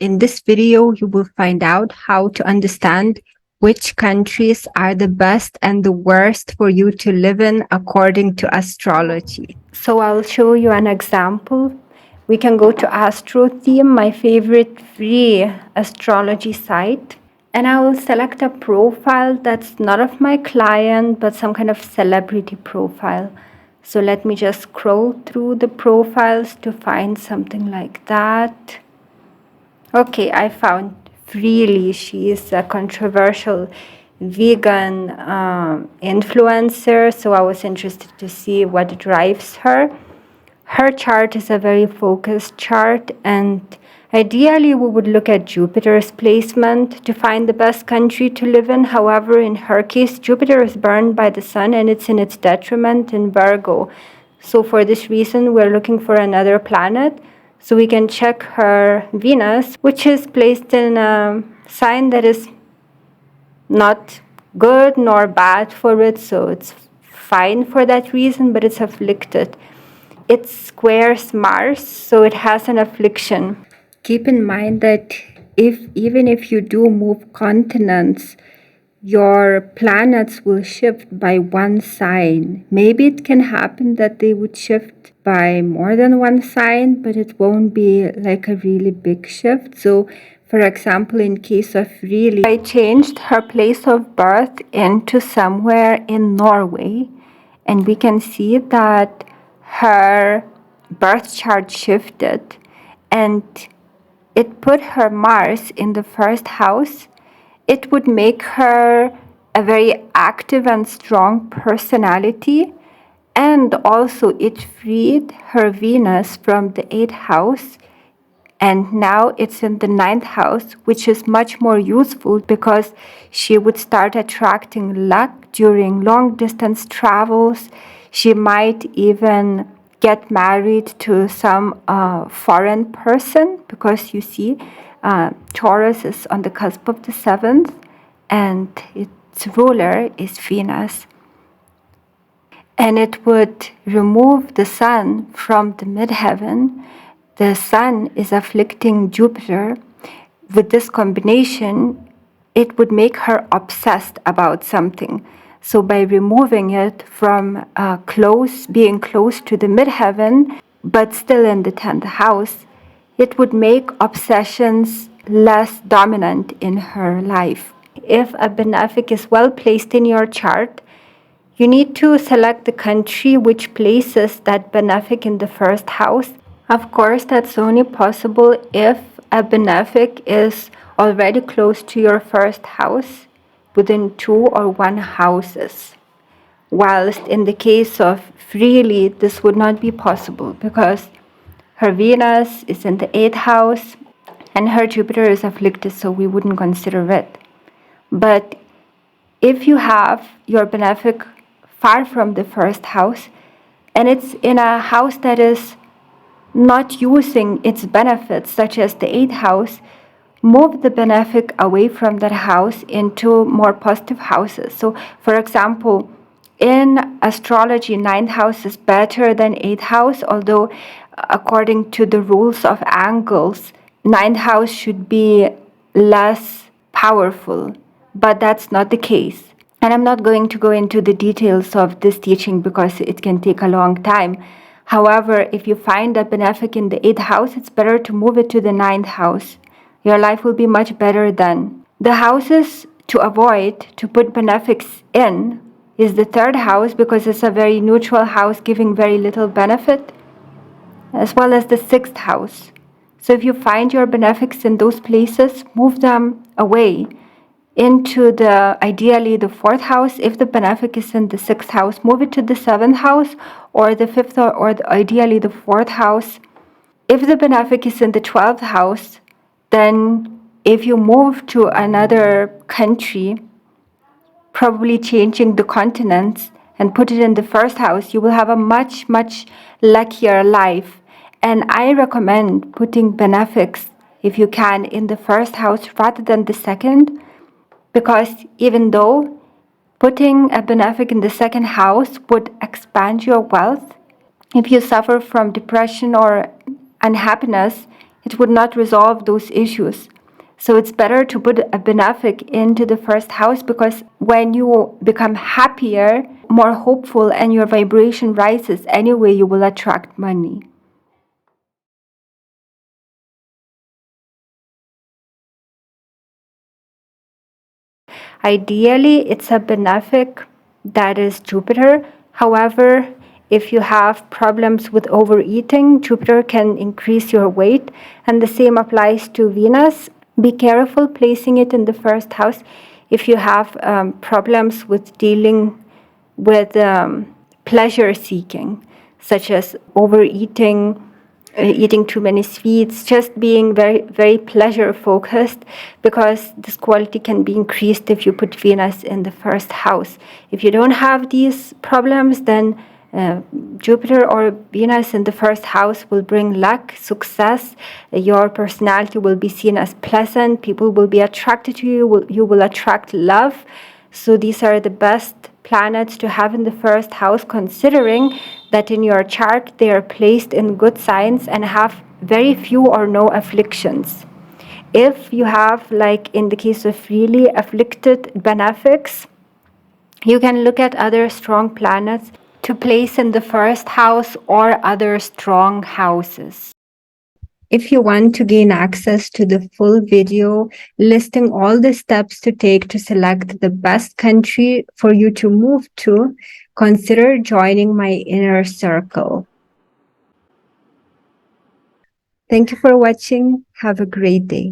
In this video, you will find out how to understand which countries are the best and the worst for you to live in according to astrology. So I'll show you an example. We can go to Astrology, my favorite free astrology site. And I will select a profile that's not of my client, but some kind of celebrity profile. So let me just scroll through the profiles to find something like that. Okay, I found Freely. She is a controversial vegan influencer, so I was interested to see what drives her. Her chart is a very focused chart, and ideally we would look at Jupiter's placement to find the best country to live in. However, in her case, Jupiter is burned by the sun and it's in its detriment in Virgo. So for this reason, we're looking for another planet so we can check her Venus, which is placed in a sign that is not good nor bad for it, so it's fine for that reason, but it's afflicted. It squares Mars, so it has an affliction. Keep in mind that even if you do move continents, your planets will shift by one sign. Maybe it can happen that they would shift by more than one sign, but it won't be like a really big shift. So, for example, in case of Really, I changed her place of birth into somewhere in Norway, and we can see that her birth chart shifted and it put her Mars in the first house. It would make her a very active and strong personality, and also it freed her Venus from the 8th house, and now it's in the 9th house, which is much more useful because she would start attracting luck during long distance travels. She might even get married to some foreign person, because you see Taurus is on the cusp of the 7th and its ruler is Venus. And it would remove the sun from the midheaven. The sun is afflicting Jupiter. With this combination, it would make her obsessed about something. So by removing it from being close to the midheaven, but still in the 10th house, it would make obsessions less dominant in her life. If a benefic is well placed in your chart, you need to select the country which places that benefic in the first house. Of course, that's only possible if a benefic is already close to your first house, within 2 or 1 houses. Whilst in the case of Freely, this would not be possible because her Venus is in the 8th house and her Jupiter is afflicted, so we wouldn't consider it. But if you have your benefic far from the first house and it's in a house that is not using its benefits, such as the 8th house, move the benefic away from that house into more positive houses. So, for example, in astrology, 9th house is better than 8th house, although according to the rules of angles, 9th house should be less powerful, but that's not the case. And I'm not going to go into the details of this teaching because it can take a long time. However, if you find a benefic in the 8th house, it's better to move it to the 9th house. Your life will be much better then. The houses to avoid to put benefics in is the 3rd house, because it's a very neutral house giving very little benefit, as well as the 6th house. So if you find your benefics in those places, move them away into ideally the 4th house. If the benefic is in the 6th house, move it to the 7th house or the 5th or ideally the 4th house. If the benefic is in the 12th house, then if you move to another country, probably changing the continents and put it in the 1st house, you will have a much, much luckier life. And I recommend putting benefics, if you can, in the 1st house rather than the 2nd, because even though putting a benefic in the 2nd house would expand your wealth, if you suffer from depression or unhappiness, it would not resolve those issues. So it's better to put a benefic into the first house, because when you become happier, more hopeful, and your vibration rises anyway, you will attract money. Ideally, it's a benefic that is Jupiter. However, if you have problems with overeating, Jupiter can increase your weight, and the same applies to Venus. Be careful placing it in the first house if you have problems with dealing with pleasure seeking, such as overeating, eating too many sweets, just being very, very pleasure focused, because this quality can be increased if you put Venus in the first house. If you don't have these problems, then Jupiter or Venus in the first house will bring luck, success. Your personality will be seen as pleasant. People will be attracted to you. You will attract love. So these are the best planets to have in the first house, considering that in your chart they are placed in good signs and have very few or no afflictions. If you have, like in the case of really afflicted benefics, you can look at other strong planets to place in the first house or other strong houses. If you want to gain access to the full video listing all the steps to take to select the best country for you to move to, consider joining my inner circle. Thank you for watching. Have a great day.